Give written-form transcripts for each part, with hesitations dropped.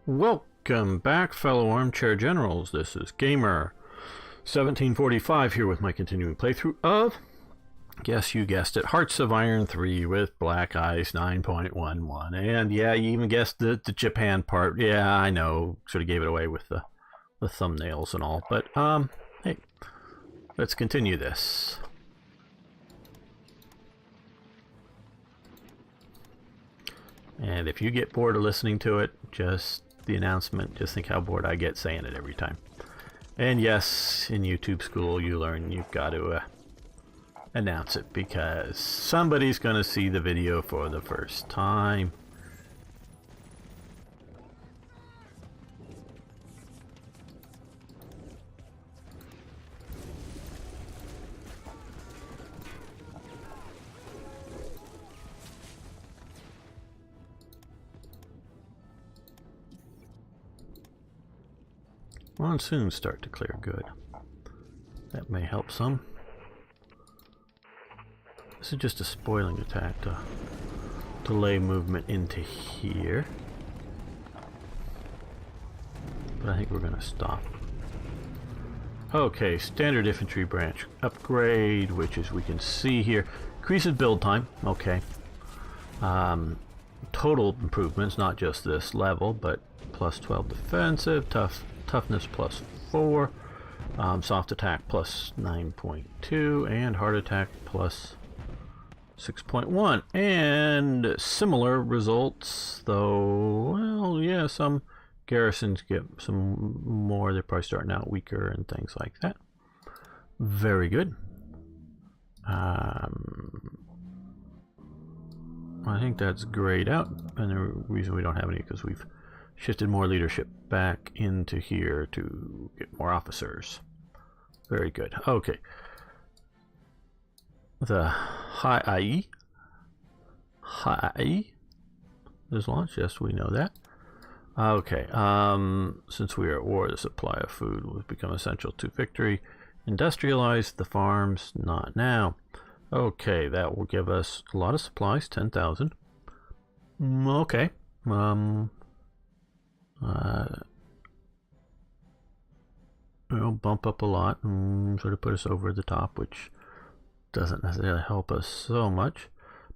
Welcome back, fellow armchair generals. This is Gamer 1745 here with my continuing playthrough of, guess you guessed it, Hearts of Iron 3 with Black Ice 9.11. And yeah, you even guessed the Japan part. Yeah, I know, sort of gave it away with the thumbnails and all. But, hey, let's continue this. And if you get bored of listening to it, just the announcement, just think how bored I get saying it every time. And yes, in YouTube school you learn you've got to announce it because somebody's going to see the video for the first time. Monsoons start to clear, good. That may help some. This is just a spoiling attack to delay movement into here. But I think we're going to stop. Okay, standard infantry branch upgrade, which as we can see here, increases build time. Okay. Total improvements, not just this level, but plus 12 defensive, toughness plus 4, soft attack plus 9.2, and hard attack plus 6.1. And similar results, though, well, yeah, some garrisons get some more. They're probably starting out weaker and things like that. Very good. I think that's grayed out, and the reason we don't have any because we've shifted more leadership back into here to get more officers. Very good. Okay. The High is launched. Yes, we know that. Okay. Since we are at war, the supply of food will become essential to victory. Industrialize the farms. Not now. Okay, that will give us a lot of supplies. 10,000. Okay. It'll bump up a lot and sort of put us over the top, which doesn't necessarily help us so much.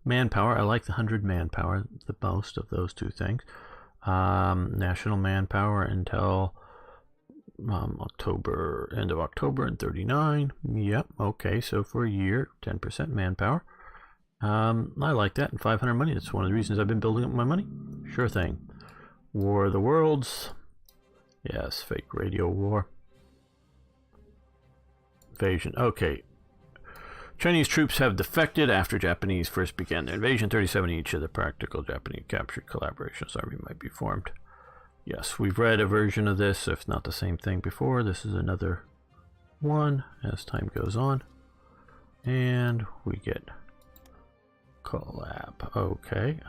Manpower, I like the 100 manpower the most of those two things. National manpower until October, end of October, and 39. Yep, okay, so for a year, 10% manpower. I like that, and 500 money. That's one of the reasons I've been building up my money. Sure thing. War of the Worlds. Yes, fake radio war. Invasion. Okay. Chinese troops have defected after Japanese first began their invasion. 37 each of the practical Japanese captured collaborations army might be formed. Yes, we've read a version of this, if not the same thing before. This is another one as time goes on. And we get collab. Okay.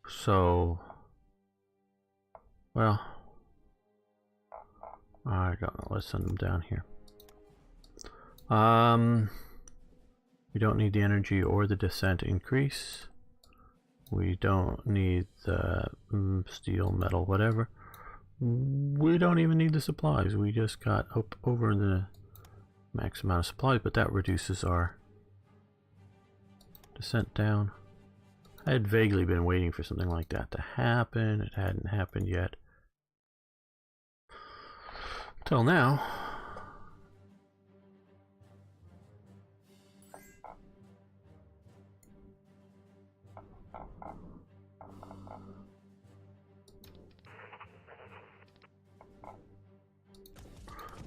So, well, I don't know. Let's send them down here. We don't need the energy or the descent increase. We don't need the steel, metal, whatever. We don't even need the supplies. We just got up over the max amount of supplies, but that reduces our descent down. I had vaguely been waiting for something like that to happen. It hadn't happened yet. Till now.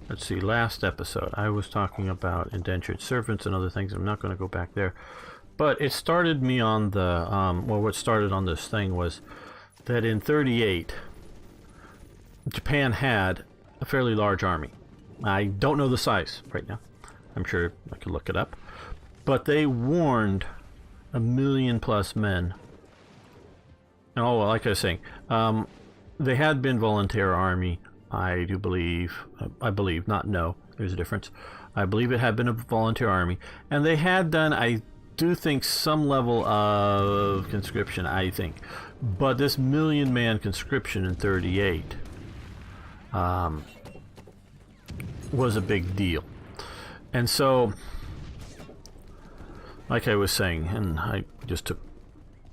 Let's see, last episode I was talking about indentured servants and other things. I'm not going to go back there. But it started me on the, well, what started on this thing was that in 38, Japan had a fairly large army. I don't know the size right now. I'm sure I could look it up. But they warned 1 million plus men. And, oh, well, like I was saying, they had been volunteer army I do believe, I believe, not know, there's a difference. I believe it had been a volunteer army, and they had done, I do think, some level of conscription, I think. But this million-man conscription in 38 was a big deal. And so, like I was saying, and I just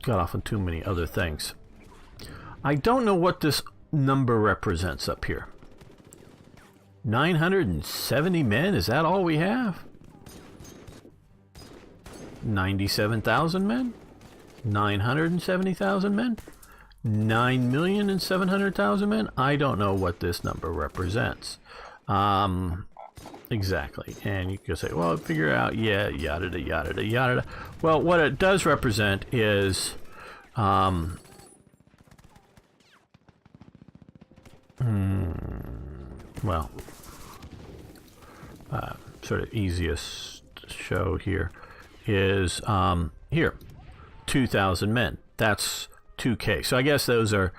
got off on too many other things, I don't know what this number represents up here. 970 men? Is that all we have? 97,000 men? 970,000 men? 9,700,000 men? I don't know what this number represents. Exactly. And you can say, well, figure out, yeah, yada, yada, yada. Well, what it does represent is, well, sort of easiest to show here is, here, 2,000 men. That's 2K. So I guess those are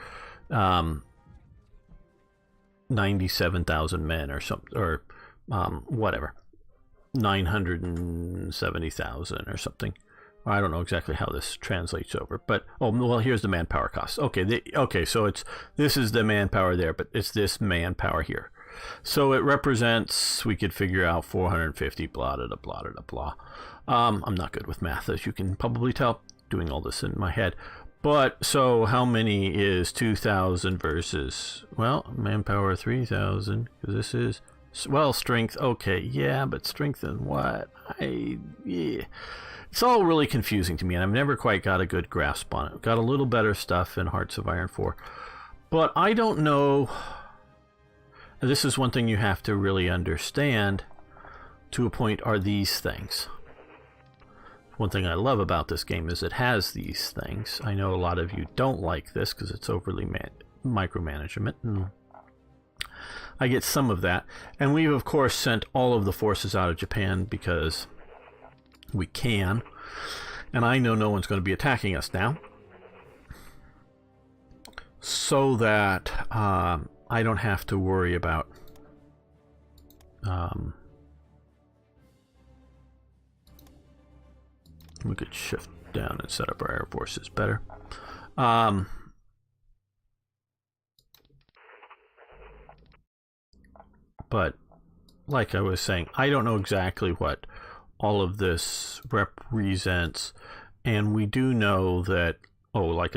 97,000 men or something, or whatever, 970,000 or something. I don't know exactly how this translates over, but oh well, here's the manpower cost. Okay, okay, so this is the manpower there, but it's this manpower here. So it represents, we could figure out 450, blah, blah, blah, blah, blah. I'm not good with math, as you can probably tell, doing all this in my head. But, so how many is 2,000 versus, well, manpower 3,000, because this is, well, strength, okay, yeah, but strength and what? Yeah. It's all really confusing to me, and I've never quite got a good grasp on it. Got a little better stuff in Hearts of Iron 4. But I don't know, and this is one thing you have to really understand to a point, are these things. One thing I love about this game is it has these things. I know a lot of you don't like this because it's overly micromanagement, and I get some of that. And we've, of course, sent all of the forces out of Japan because we can. And I know no one's going to be attacking us now. So that I don't have to worry about we could shift down and set up our air forces better. But like I was saying, I don't know exactly what all of this represents, and we do know that, oh, I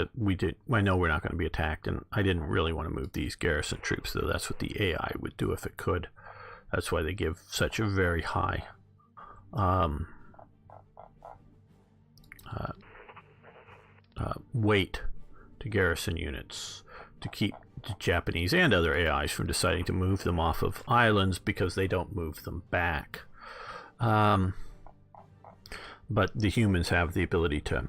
know we're not going to be attacked, and I didn't really want to move these garrison troops, though that's what the AI would do if it could. That's why they give such a very high weight to garrison units to keep the Japanese and other AIs from deciding to move them off of islands because they don't move them back. But the humans have the ability to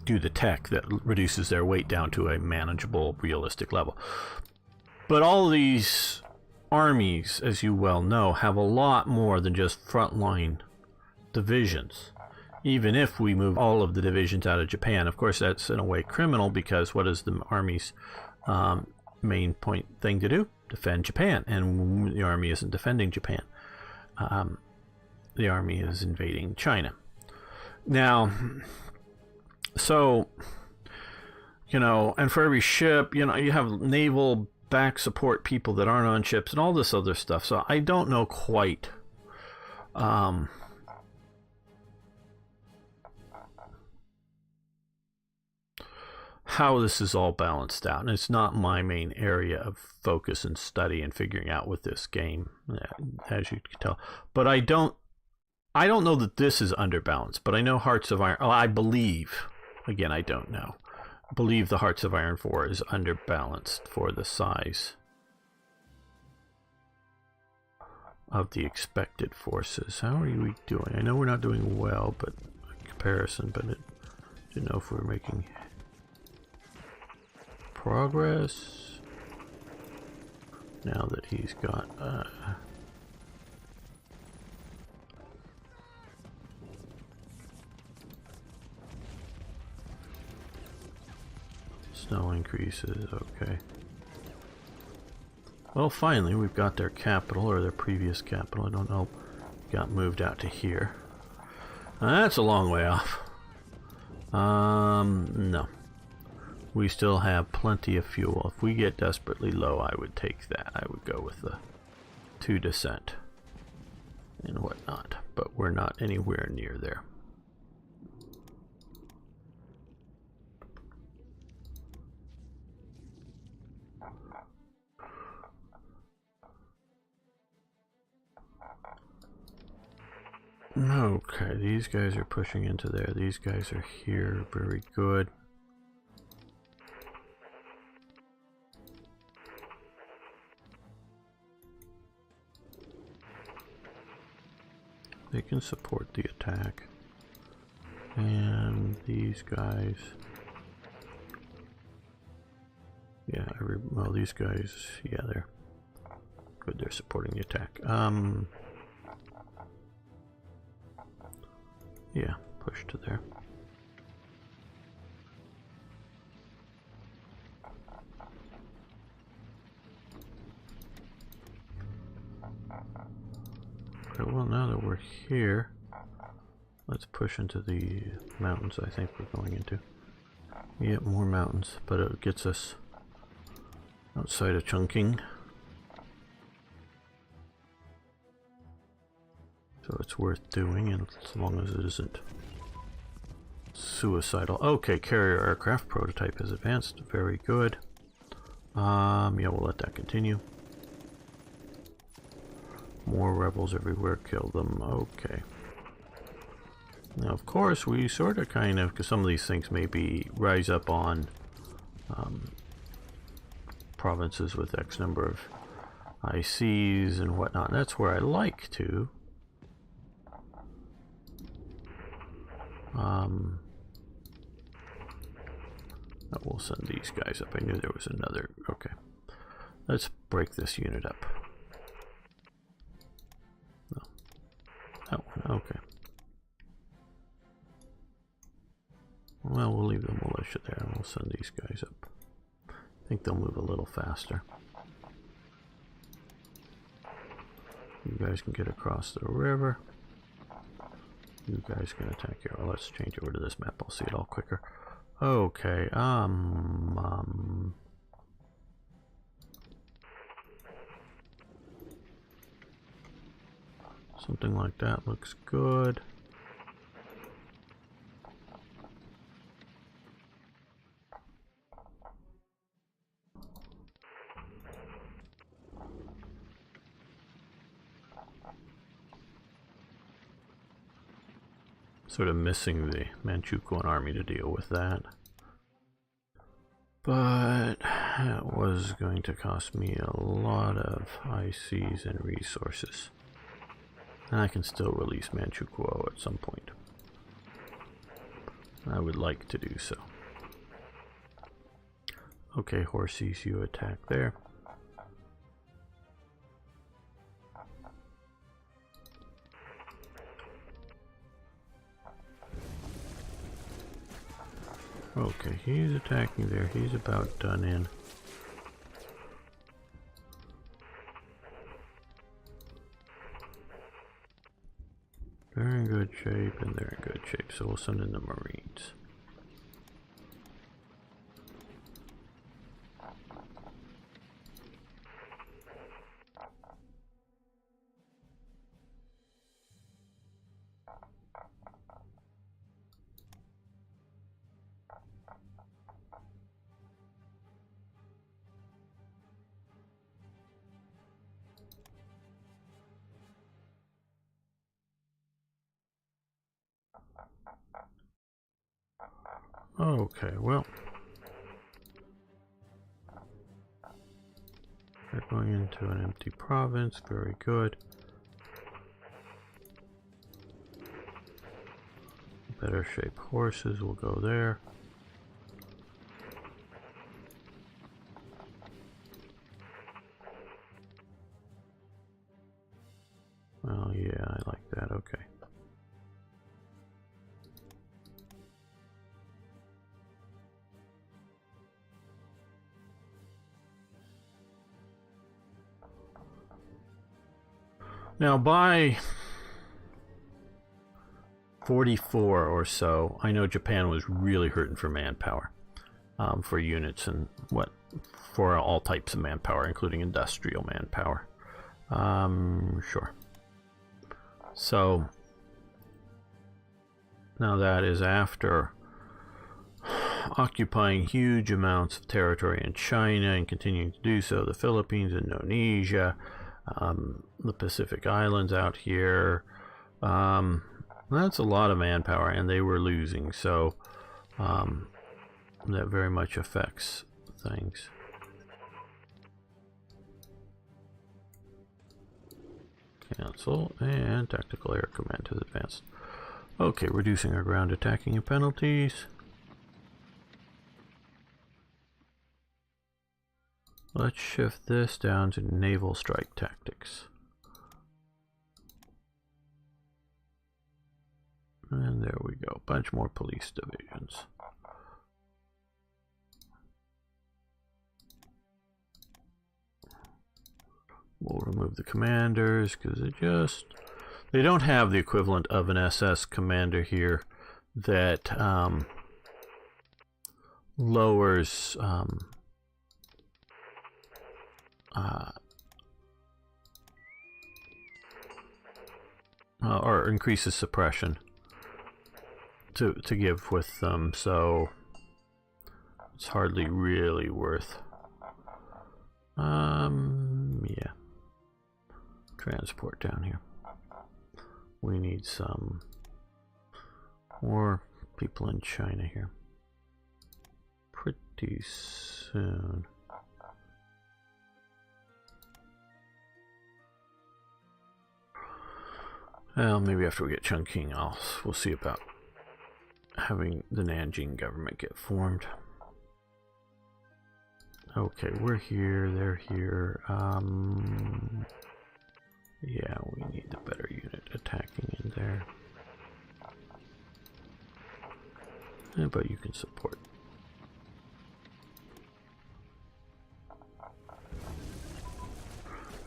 do the tech that reduces their weight down to a manageable, realistic level. But all these armies, as you well know, have a lot more than just frontline divisions. Even if we move all of the divisions out of Japan, of course, that's in a way criminal, because what is the army's main thing to do? Defend Japan. And the army isn't defending Japan. The army is invading China. Now, so, and for every ship, you have naval back support people that aren't on ships and all this other stuff. So I don't know quite how this is all balanced out, and it's not my main area of focus and study and figuring out with this game, as you can tell. But I don't know that this is underbalanced, but I know Hearts of Iron, I believe, again, I don't know, believe the Hearts of Iron 4 is underbalanced for the size of the expected forces. How are we doing? I know we're not doing well, but in comparison, but I didn't know if we were making progress now that he's got snow increases. Okay, Well, finally, we've got their capital, or their previous capital. I don't know. Got moved out to here. That's a long way off. No. We still have plenty of fuel. If we get desperately low, I would take that. I would go with the 2 descent and whatnot. But we're not anywhere near there. Okay, these guys are pushing into there. These guys are here. Very good. They can support the attack. And these guys... Yeah, well, these guys... Yeah, they're good. They're supporting the attack. Yeah, push to there. Okay, well, now that we're here, let's push into the mountains. I think we're going into. Yeah, more mountains, but it gets us outside of Chungking. So it's worth doing, and as long as it isn't suicidal. Okay, carrier aircraft prototype has advanced. Very good. Yeah, we'll let that continue. More rebels everywhere. Kill them. Okay. Now, of course, we sort of kind of, because some of these things maybe rise up on provinces with X number of ICs and whatnot. That's where I like to. We'll send these guys up. I knew there was another. Okay. Let's break this unit up. No. That one. Okay. Well, we'll leave the militia there and we'll send these guys up. I think they'll move a little faster. You guys can get across the river. You guys can attack here. Well, let's change over to this map. I'll see it all quicker. Okay, something like that looks good. Sort of missing the Manchukuo army to deal with that. But it was going to cost me a lot of ICs and resources. And I can still release Manchukuo at some point. I would like to do so. Okay, horses, you attack there. Okay, he's attacking there. He's about done in. They're in good shape, and they're in good shape, so we'll send in the Marines. Okay, well, they're going into an empty province. Very good. Better shaped horses will go there. Oh yeah, I like that. Okay. Now by 44 or so, I know Japan was really hurting for manpower, for units and for all types of manpower, including industrial manpower. Sure. So now that is after occupying huge amounts of territory in China and continuing to do so, the Philippines, Indonesia, the Pacific Islands out here. That's a lot of manpower, and they were losing, so that very much affects things. Cancel, and Tactical Air Command has advanced. Okay, reducing our ground attacking and penalties. Let's shift this down to naval strike tactics. And there we go, a bunch more police divisions. We'll remove the commanders because they don't have the equivalent of an SS commander here that lowers or increases suppression to give with them, so it's hardly really worth. Yeah. Transport down here. We need some more people in China here pretty soon. Well, maybe after we get Chungking, we'll see about having the Nanjing government get formed. Okay, we're here, they're here. Yeah, we need a better unit attacking in there. Yeah, but you can support.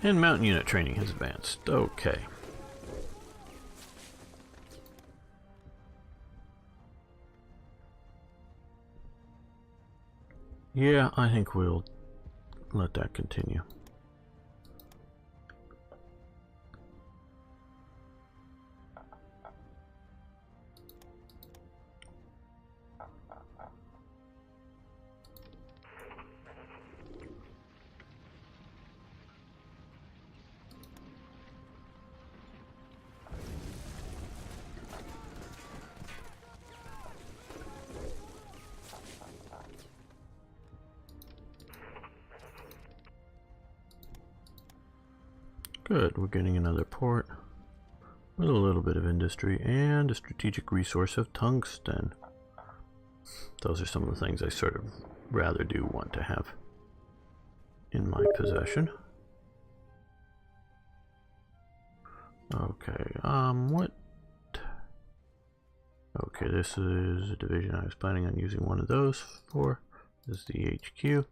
And mountain unit training has advanced. Okay. Yeah, I think we'll let that continue. Good, we're getting another port with a little bit of industry and a strategic resource of tungsten. Those are some of the things I sort of rather do want to have in my possession. Okay, what? Okay, this is a division I was planning on using one of those for. This is the HQ.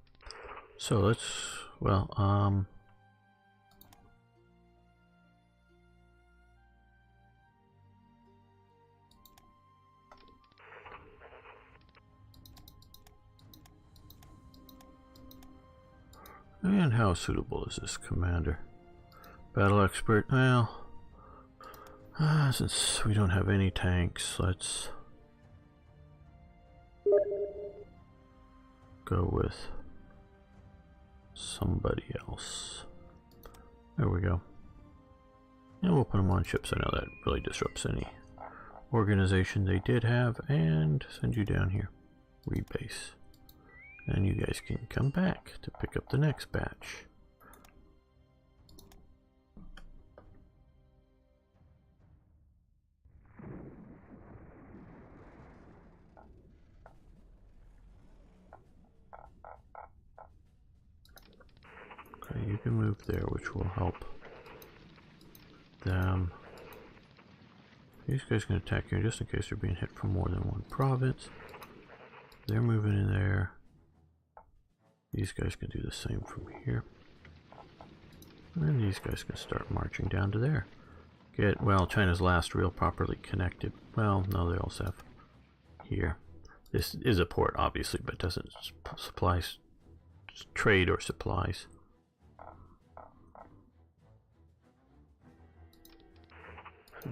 So let's, well, and how suitable is this commander? Battle expert, well, since we don't have any tanks, let's go with somebody else. There we go. And we'll put them on ships. I know that really disrupts any organization they did have, and send you down here. Rebase. And you guys can come back to pick up the next batch. Okay, you can move there, which will help them. These guys can attack here just in case they're being hit from more than one province. They're moving in there. These guys can do the same from here. And these guys can start marching down to there. get, well, China's last real properly connected. Well, no, they also have here. This is a port, obviously, but doesn't supply trade or supplies.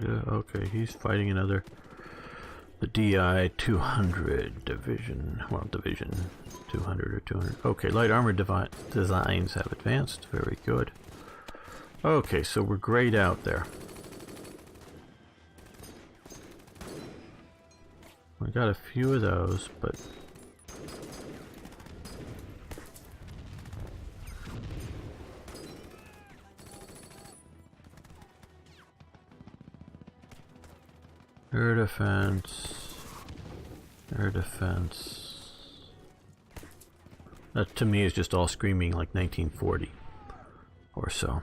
Okay, he's fighting another, the DI 200 division. Well, division 200 or 200. Okay, light armor designs have advanced. Very good. Okay, so we're grayed out there. We got a few of those, but air defense, air defense. That to me is just all screaming like 1940 or so.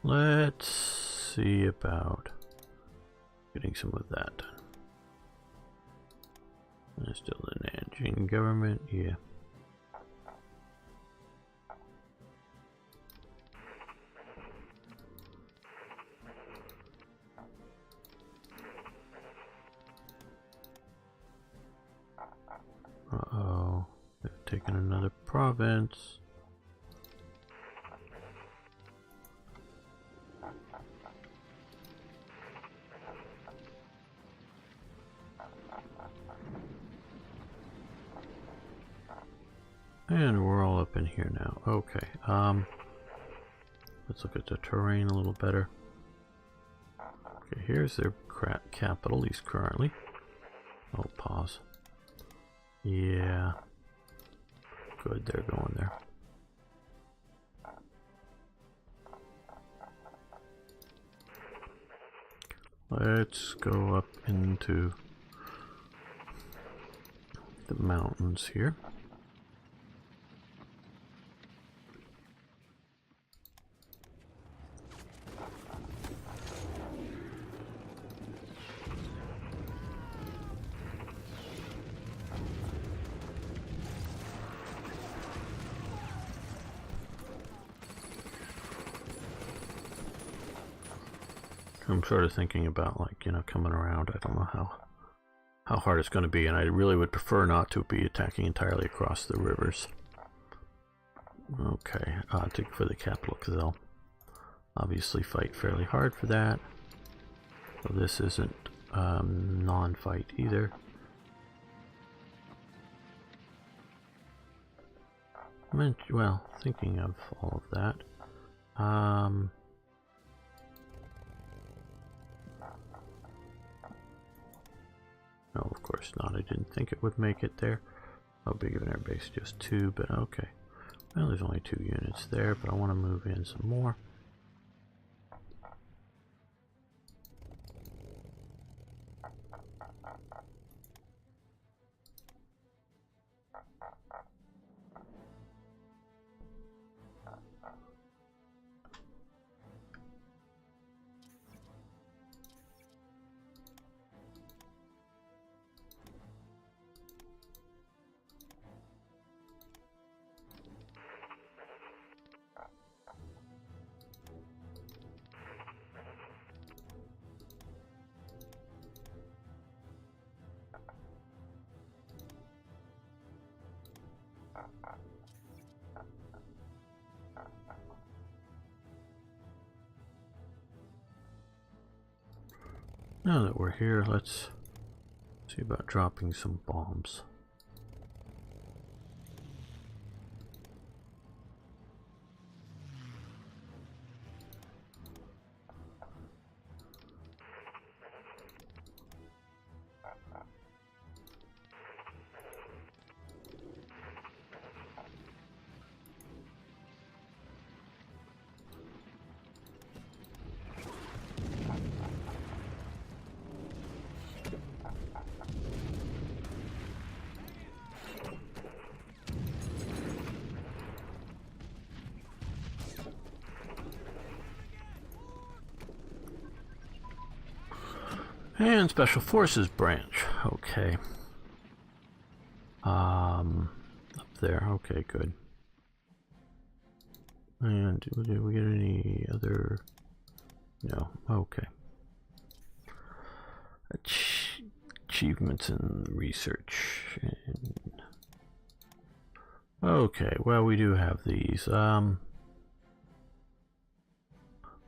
Let's see about getting some of that done. And still the Nanjing government, yeah. Uh-oh, they've taken another province. And we're all up in here now. Okay, let's look at the terrain a little better. Okay, here's their capital, at least currently. Oh, pause. Yeah. Good, they're going there. Let's go up into the mountains here. I'm sort of thinking about, like, you know, coming around. I don't know how hard it's going to be, and I really would prefer not to be attacking entirely across the rivers. Okay, for the capital, because they'll obviously fight fairly hard for that. So this isn't non-fight either. Well, thinking of all of that. No, of course not. I didn't think it would make it there. How big of an airbase? Just 2, but okay. Well, there's only 2 units there, but I want to move in some more. Now that we're here, let's see about dropping some bombs. And Special Forces branch. Okay. Up there. Okay, good. And did we get any other? No. Okay. Achievements in research. Okay, well, we do have these.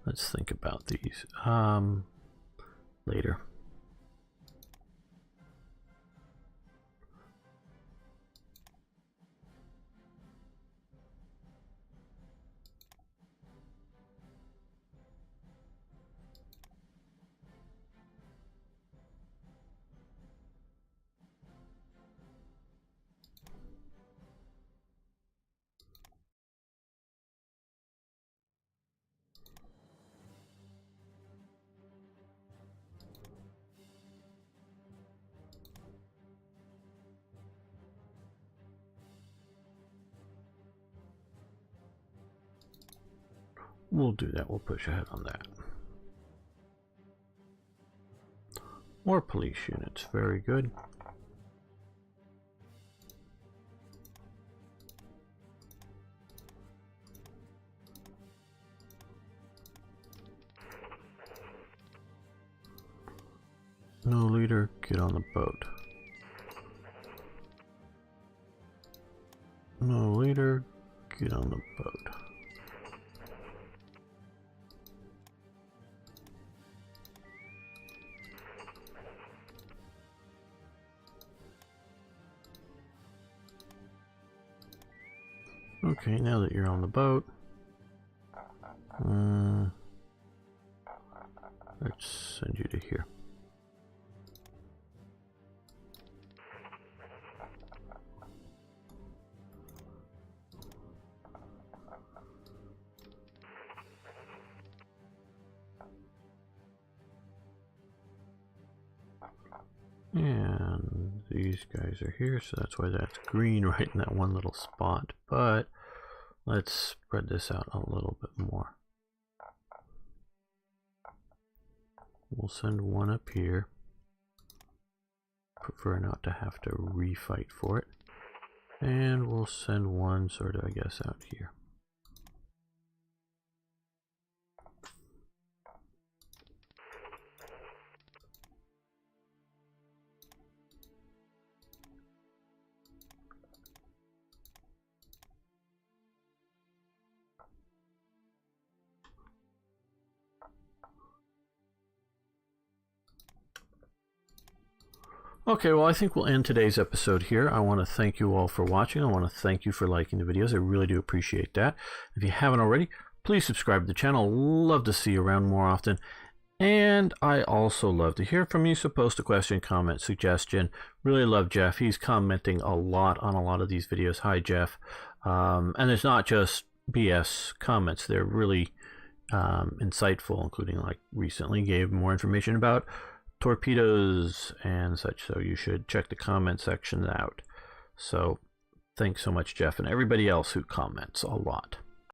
Let's think about these later. We'll do that. We'll push ahead on that. More police units. Very good. No leader, get on the boat. No leader, get on the boat. Okay, now that you're on the boat, let's send you to here. And these guys are here, so that's why that's green right in that one little spot. But let's spread this out a little bit more. We'll send one up here. Prefer not to have to refight for it. And we'll send one sort of, I guess, out here. Okay, well, I think we'll end today's episode here. I want to thank you all for watching. I want to thank you for liking the videos. I really do appreciate that. If you haven't already, please subscribe to the channel. Love to see you around more often. And I also love to hear from you, so post a question, comment, suggestion. Really love Jeff. He's commenting a lot on a lot of these videos. Hi, Jeff. And it's not just BS comments. They're really insightful, including like recently gave more information about torpedoes and such, so you should check the comment section out. So thanks so much, Jeff, and everybody else who comments a lot.